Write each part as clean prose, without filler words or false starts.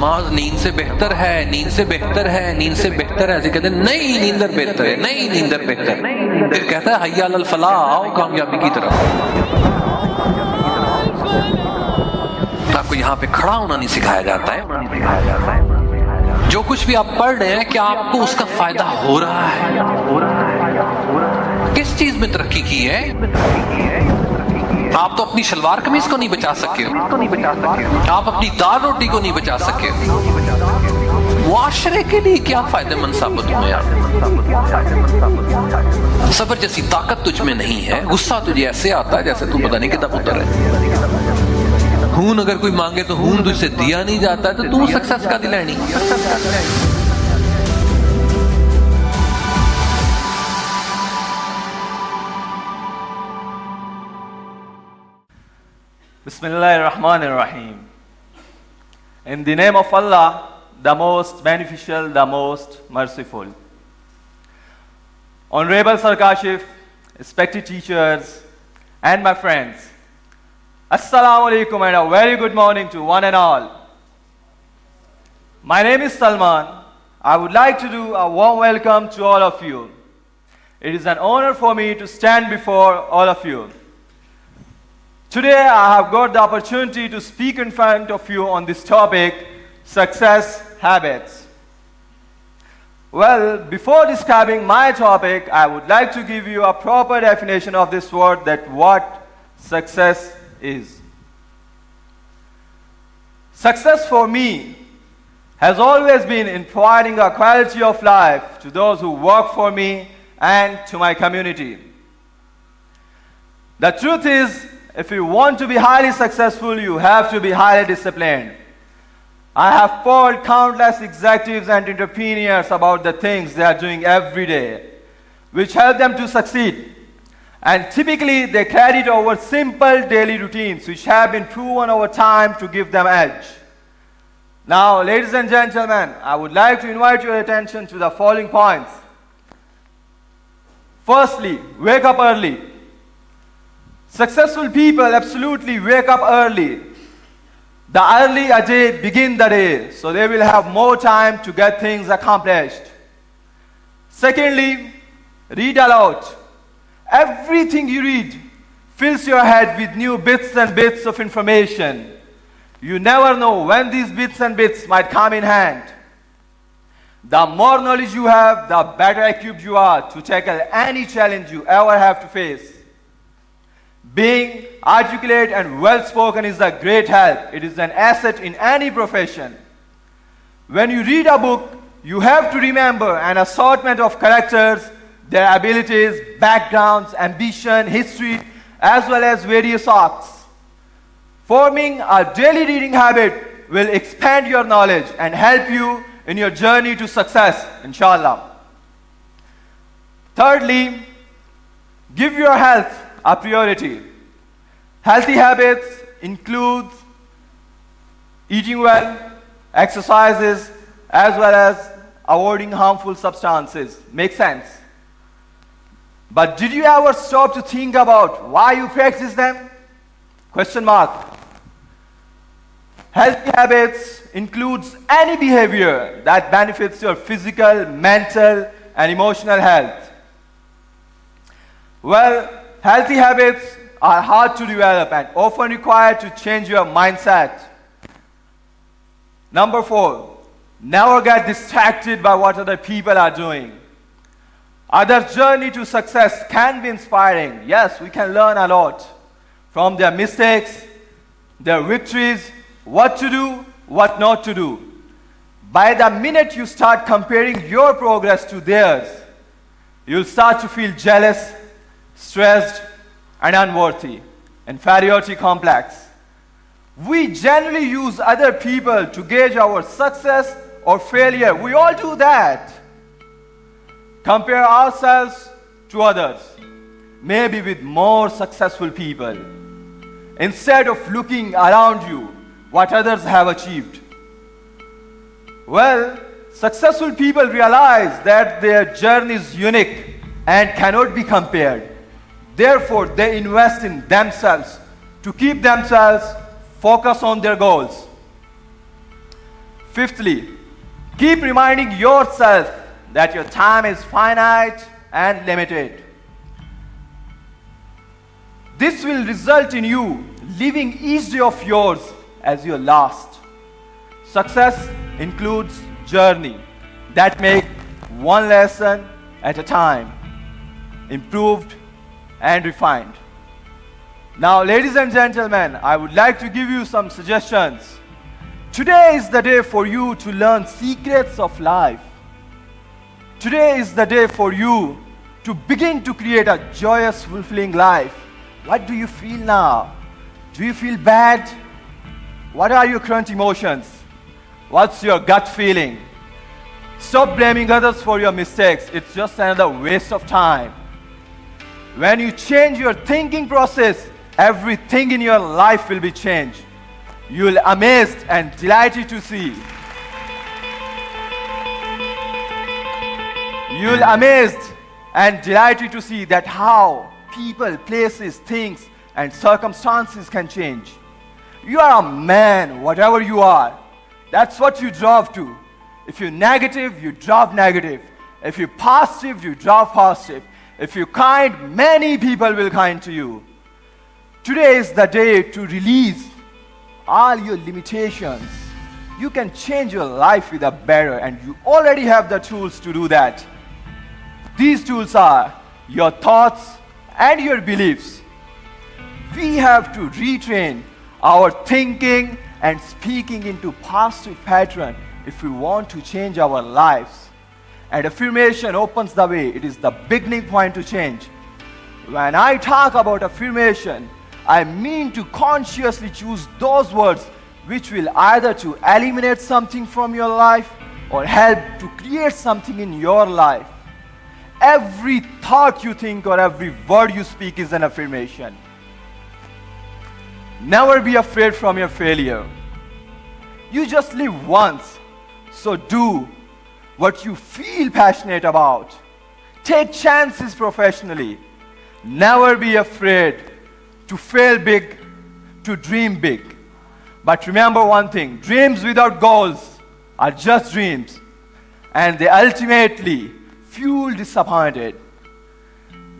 नमाज नींद से बेहतर है, नींद से बेहतर है, नींद से बेहतर है। ऐसे कहते हैं नहीं नींदर बेहतर है, नहीं नींदर बेहतर है। फिर कहता है हय्या अलल फलाह, आओ कामयाबी की तरफ। आपको यहाँ पे खड़ा होना नहीं सिखाया जाता है। जो कुछ भी आप पढ़ रहे हैं क्या आपको उसका फायदा हो रहा है? किस चीज में तरक्की की है? आप तो अपनी शलवार कमीज को नहीं बचा सके, आप अपनी दाल रोटी को नहीं बचा सके, मुआशरे के लिए क्या फायदेमंद साबित हुए आप? सब्र जैसी ताकत तुझ में नहीं है, गुस्सा तुझे ऐसे आता है जैसे तू पता नहीं कितना पुत्र है। खून अगर कोई मांगे तो खून तुझसे दिया नहीं जाता है, तो तू सक्सेस का दिलानी। Bismillahirrahmanirrahim. In the name of Allah, the most beneficial, the most merciful. Honorable Sir Kashif, respected teachers, and my friends, Assalamu alaikum and a very good morning to one and all. My name is Salman. I would like to do a warm welcome to all of you. It is an honor for me to stand before all of you. Today I have got the opportunity to speak in front of you on this topic, success habits. Well, before describing my topic, I would like to give you a proper definition of this word, that what success is. Success for me has always been in providing a quality of life to those who work for me and to my community. The truth is, if you want to be highly successful, you have to be highly disciplined. I have polled countless executives and entrepreneurs about the things they are doing every day, which help them to succeed. And typically, they credit over simple daily routines, which have been proven over time to give them edge. Now, ladies and gentlemen, I would like to invite your attention to the following points. Firstly, wake up early. Successful people absolutely wake up early. The early Ajay begin the day, so they will have more time to get things accomplished. Secondly, read aloud. Everything you read fills your head with new bits and bits of information. You never know when these bits and bits might come in hand. The more knowledge you have, the better equipped you are to tackle any challenge you ever have to face. Being articulate and well-spoken is a great help. It is an asset in any profession. When you read a book, you have to remember an assortment of characters, their abilities, backgrounds, ambition, history, as well as various arcs. Forming a daily reading habit will expand your knowledge and help you in your journey to success, inshallah. Thirdly, give your health a priority. Healthy habits include eating well, exercises, as well as avoiding harmful substances. Makes sense? But did you ever stop to think about why you practice them? Question mark. Healthy habits includes any behavior that benefits your physical, mental, and emotional health. Well, healthy habits are hard to develop and often require to change your mindset. Number 4, never get distracted by what other people are doing. Others' journey to success can be inspiring. Yes, we can learn a lot from their mistakes, their victories, what to do, what not to do. By the minute you start comparing your progress to theirs, you'll start to feel jealous, stressed, and unworthy. Inferiority complex. We generally use other people to gauge our success or failure. We all do that. Compare ourselves to others, maybe with more successful people, instead of looking around you what others have achieved. Well, successful people realize that their journey is unique and cannot be compared. Therefore, they invest in themselves to keep themselves focused on their goals. Fifthly, keep reminding yourself that your time is finite and limited. This will result in you living each day of yours as your last. Success includes journey that make one lesson at a time, improved and refined. Now, ladies and gentlemen, I would like to give you some suggestions. Today is the day for you to learn secrets of life. Today is the day for you to begin to create a joyous, fulfilling life. What do you feel now? Do you feel bad? What are your current emotions? What's your gut feeling? Stop blaming others for your mistakes. It's just another waste of time. When you change your thinking process, everything in your life will be changed. You will be amazed and delighted to see. You will be amazed and delighted to see that how people, places, things, and circumstances can change. You are a man, whatever you are. That's what you drive to. If you're negative, you drive negative. If you're positive, you drive positive. If you're kind, many people will kind to you. Today is the day to release all your limitations. You can change your life with a better, and you already have the tools to do that. These tools are your thoughts and your beliefs. We have to retrain our thinking and speaking into positive pattern if we want to change our lives. And affirmation opens the way. It is the beginning point to change. When I talk about affirmation, I mean to consciously choose those words which will either to eliminate something from your life or help to create something in your life. Every thought you think or every word you speak is an affirmation. Never be afraid from your failure. You just live once, so do what you feel passionate about. Take chances professionally. Never be afraid to fail big, to dream big. But remember one thing, dreams without goals are just dreams, and they ultimately fuel disappointed.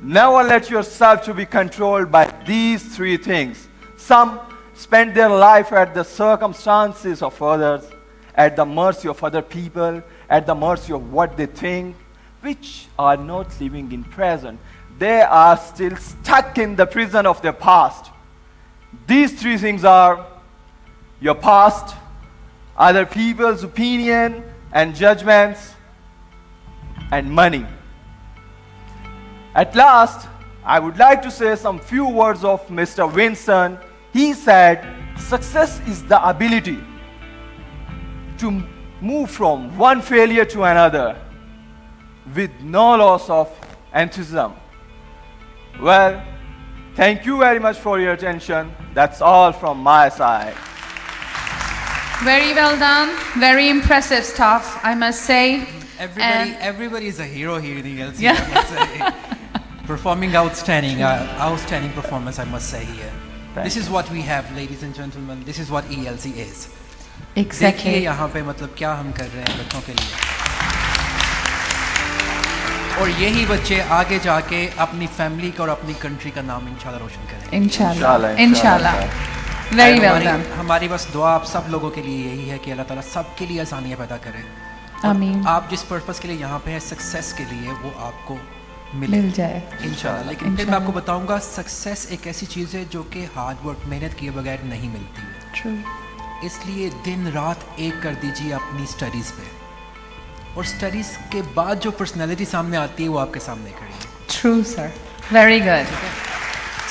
Never let yourself to be controlled by these three things. Some spend their life at the circumstances of others, at the mercy of other people, at the mercy of what they think, which are not living in present. They are still stuck in the prison of their past. These three things are your past, other people's opinion and judgments, and money. At last, I would like to say some few words of Mr. Winston. He said, success is the ability to move from one failure to another with no loss of enthusiasm. Well, thank you very much for your attention. That's all from my side. Very well done. Very impressive stuff, I must say. Everybody is a hero here in ELC. Yeah. I must say. Performing outstanding performance, I must say here. This is what we have, ladies and gentlemen. This is what ELC is. Exactly. देखिए यहाँ पे मतलब क्या हम कर रहे हैं बच्चों के लिए, और यही बच्चे आगे जाके अपनी फैमिली का और अपनी कंट्री का नाम इंशाल्लाह रोशन करेंगे. इंशाल्लाह. Very well done. हमारी बस दुआ आप सब लोगों के लिए यही है कि अल्लाह ताला सबके लिए आसानियाँ पैदा करे. आमीन. आप जिस पर्पस के लिए यहाँ पे हैं, सक्सेस के लिए, वो आपको मिल जाए इंशाल्लाह. लेकिन फिर मैं आपको बताऊंगा, सक्सेस एक ऐसी चीज़ है जो कि हार्ड वर्क, मेहनत किए बगैर नहीं मिलती है. True. इसलिए दिन रात एक कर दीजिए अपनी स्टडीज़ पे, और स्टडीज़ के बाद जो पर्सनैलिटी सामने आती है वो आपके सामने खड़ी है. True, sir. Very good.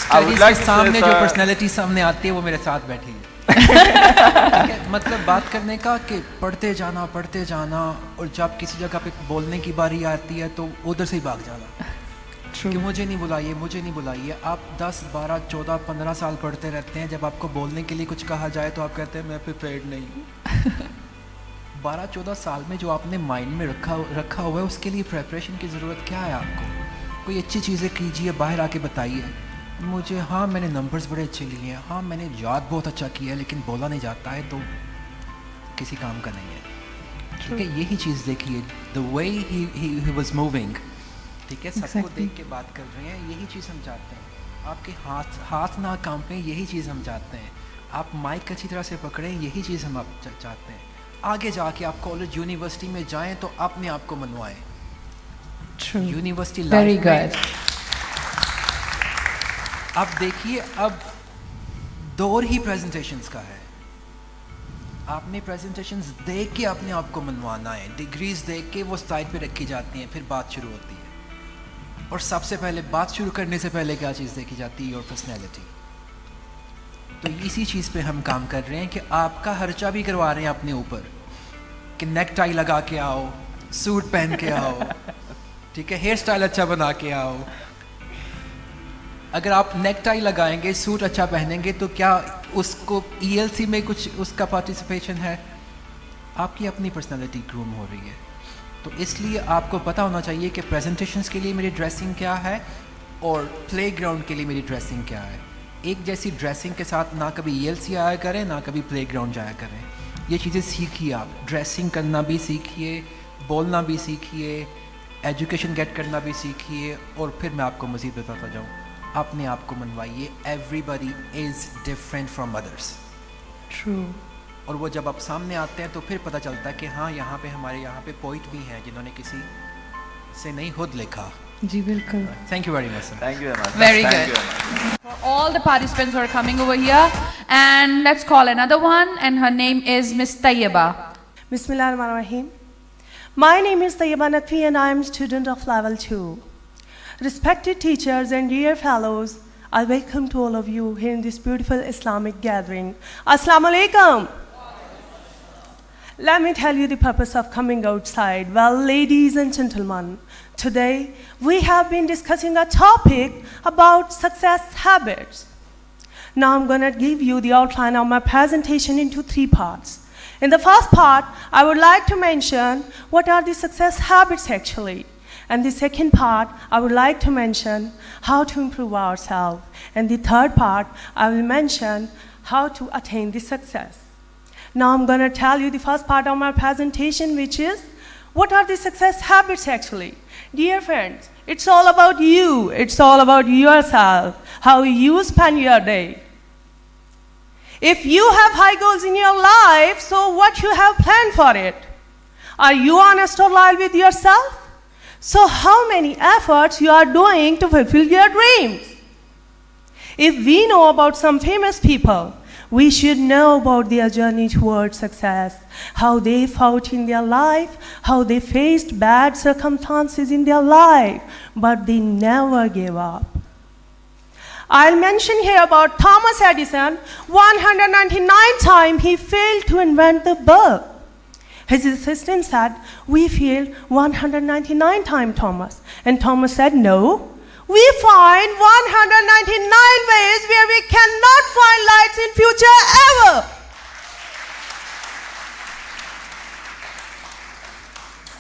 Studies के सामने जो पर्सनैलिटी सामने आती है वो मेरे साथ बैठी है. ठीक है, मतलब बात करने का कि पढ़ते जाना, और जब किसी जगह पे बोलने की बारी आती है तो उधर से ही भाग जाना. कि मुझे नहीं बुलाइए. आप 10, 12, 14, 15 साल पढ़ते रहते हैं. जब आपको बोलने के लिए कुछ कहा जाए तो आप कहते हैं मैं प्रिपेयर्ड नहीं हूँ. 12-14 साल में जो आपने माइंड में रखा हुआ है, उसके लिए प्रिपरेशन की ज़रूरत क्या है आपको? कोई अच्छी चीज़ें कीजिए, बाहर आके बताइए. मुझे हाँ मैंने नंबर्स बड़े अच्छे लिए हैं, हाँ मैंने याद बहुत अच्छा किया है, लेकिन बोला नहीं जाता है तो किसी काम का नहीं है. ठीक है, यही चीज़ देखिए, the way he was moving, ठीक है, सबको देख के बात कर रहे हैं, यही चीज़ हम चाहते हैं। आपके हाथ ना कांपे, यही चीज़ हम चाहते हैं। आप माइक अच्छी तरह से पकड़ें, यही चीज़ हम आप चाहते हैं। आगे जाके आप कॉलेज यूनिवर्सिटी में जाएं तो अपने आप को मनवाएं। यूनिवर्सिटी लाइफ में अब देखिए, अब दौर ही प्रेजेंटेशंस का है। आपने प्रेजेंटेशंस देख के अपने आप को मनवाना है। डिग्रीज देख के वो साइड पे रखी जाती हैं, फिर बात शुरू होती है। और सबसे पहले बात शुरू करने से पहले क्या चीज़ देखी जाती है? Your personality. तो इसी चीज़ पे हम काम कर रहे हैं कि आपका खर्चा भी करवा रहे हैं अपने ऊपर, कि नेक टाई लगा के आओ, सूट पहन के आओ, ठीक है, हेयर स्टाइल अच्छा बना के आओ। अगर आप नेक टाई लगाएंगे, सूट अच्छा पहनेंगे, तो क्या उसको ELC में कुछ उसका पार्टिसिपेशन है? आपकी अपनी पर्सनालिटी ग्रूम हो रही है। तो इसलिए आपको पता होना चाहिए कि प्रेजेंटेशंस के लिए मेरी ड्रेसिंग क्या है और प्लेग्राउंड के लिए मेरी ड्रेसिंग क्या है। एक जैसी ड्रेसिंग के साथ ना कभी ELC आया करें, ना कभी प्लेग्राउंड जाया करें। ये चीज़ें सीखिए आप, ड्रेसिंग करना भी सीखिए, बोलना भी सीखिए, एजुकेशन गेट करना भी सीखिए, और फिर मैं आपको मज़ीद बताता जाऊँ। अपने आप को मनवाइए। Everybody is different from others. True. और वो जब आप सामने आते हैं तो फिर पता चलता है कि हाँ, यहाँ पे हमारे यहाँ पे पोइट भी हैं जिन्होंने किसी से नहीं खुद लिखा। जी बिल्कुल। Thank you very much, sir. Thank you very much. Very Thank good. you very much. For all the participants who are coming over here, and let's call another one, and her name is Miss Tayyaba. Bismillahirrahmanirrahim. My name is Tayyaba Natwi and I am student of level 2. Respected teachers and dear fellows, I welcome to all of you here in this beautiful Islamic gathering. Assalamu alaikum. Let me tell you the purpose of coming outside. Well, ladies and gentlemen, today we have been discussing a topic about success habits. Now I'm going to give you the outline of my presentation into 3 parts. In the first part, I would like to mention what are the success habits actually. And the second part, I would like to mention how to improve ourselves. And the third part, I will mention how to attain the success. Now I'm going to tell you the first part of my presentation, which is what are the success habits actually. Dear friends, it's all about you. It's all about yourself, how you spend your day. If you have high goals in your life, so what you have planned for it? Are you honest or loyal with yourself? So how many efforts you are doing to fulfill your dreams? If we know about some famous people, we should know about their journey towards success, how they fought in their life, how they faced bad circumstances in their life, but they never gave up. I'll mention here about Thomas Edison. 199 times he failed to invent the bulb. His assistant said, "We failed 199 times, Thomas." And Thomas said, "No, we find 199 ways where we cannot find lights in future ever."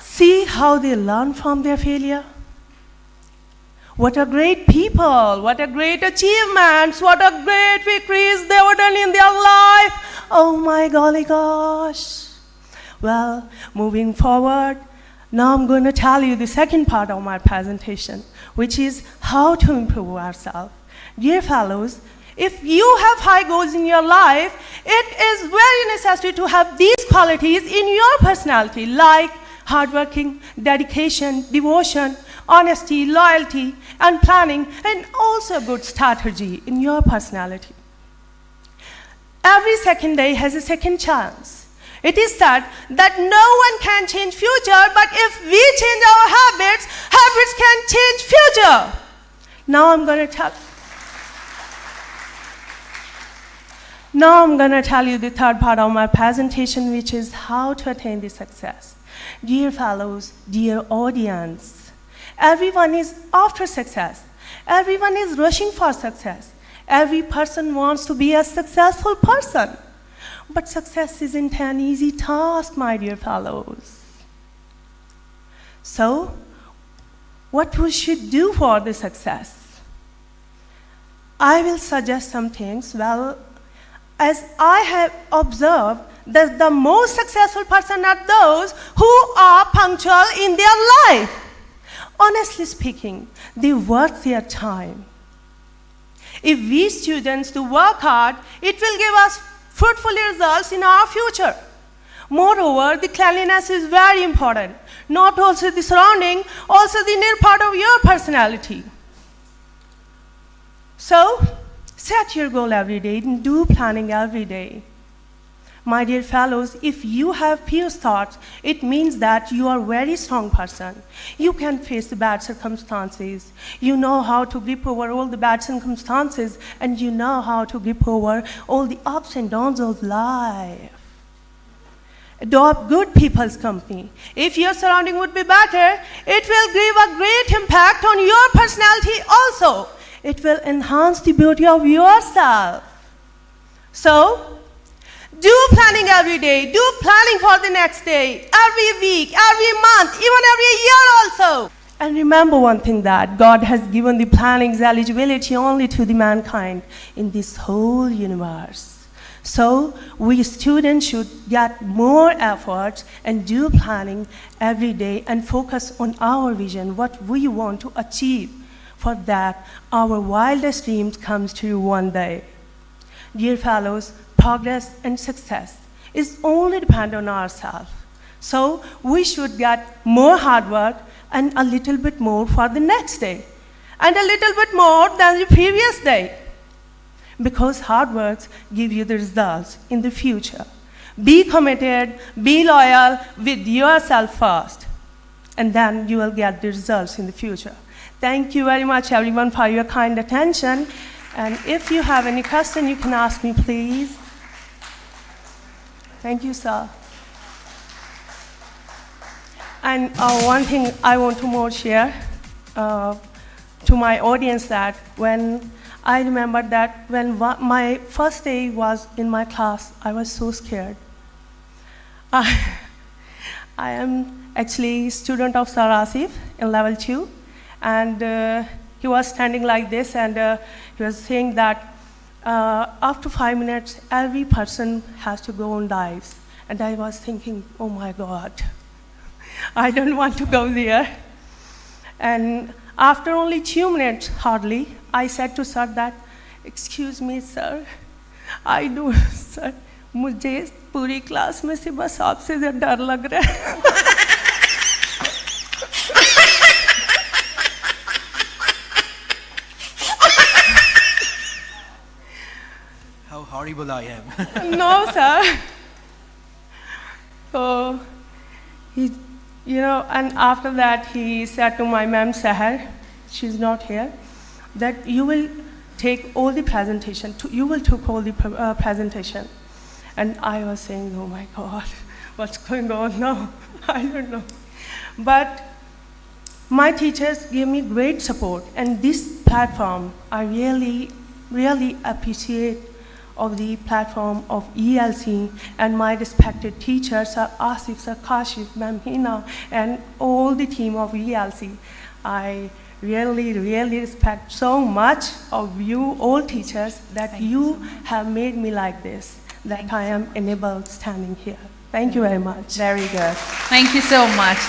See how they learn from their failure? What a great people, what a great achievements, what a great victories they were done in their life. Oh my golly gosh. Well, moving forward, now I'm going to tell you the second part of my presentation, which is how to improve ourselves. Dear fellows, if you have high goals in your life, it is very necessary to have these qualities in your personality, like hardworking, dedication, devotion, honesty, loyalty, and planning, and also good strategy in your personality. Every second day has a second chance. It is said that no one can change future, but if we change our habits, habits can change future. Now I'm going to tell you the third part of my presentation, which is how to attain the success. Dear fellows, dear audience, everyone is after success. Everyone is rushing for success. Every person wants to be a successful person. But success isn't an easy task, my dear fellows. So, what we should do for the success? I will suggest some things. Well, as I have observed the most successful person are those who are punctual in their life. Honestly speaking, they worth their time. If we students do work hard, it will give us fruitful results in our future. Moreover, the cleanliness is very important. Not also the surrounding, also the inner part of your personality. So, set your goal every day and do planning every day. My dear fellows, if you have pious thoughts, it means that you are a very strong person. You can face the bad circumstances. You know how to grip over all the bad circumstances, and you know how to grip over all the ups and downs of life. Adopt good people's company. If your surrounding would be better, it will give a great impact on your personality also. It will enhance the beauty of yourself. So, do planning every day. Do planning for the next day, every week, every month, even every year also. And remember one thing, that God has given the planning's eligibility only to the mankind in this whole universe. So we students should get more efforts and do planning every day and focus on our vision, what we want to achieve. For that, our wildest dreams comes true one day. Dear fellows, progress and success is only dependent on ourselves. So we should get more hard work and a little bit more for the next day, and a little bit more than the previous day. Because hard works give you the results in the future. Be committed, be loyal with yourself first, and then you will get the results in the future. Thank you very much, everyone, for your kind attention. And if you have any question, you can ask me, please. Thank you, sir. And one thing I want to more share to my audience, that when I remember that when my first day was in my class, I was so scared. I am actually a student of Sir Asif in level 2, and he was standing like this, and he was saying that after 5 minutes, every person has to go on dives. And I was thinking, oh my God, I don't want to go there. And after only 2 minutes, hardly, I said to sir that, excuse me, sir, I do, sir, मुझे पूरी class में से बस आपसे डर लग रहा है. How horrible I am. No, sir. So, he, and after that he said to my ma'am Sahar, she's not here, that you will take all the presentation, you will take all the presentation. And I was saying, oh my God, what's going on now? I don't know. But my teachers gave me great support, and this platform, I really, really appreciate of the platform of ELC and my respected teachers, Sir Asif, Sir Kashif, Ma'am Hina, and all the team of ELC. I really, really respect so much of you all teachers that you have made me like this, that I am enabled standing here. Thank you very much. Very good. Thank you so much.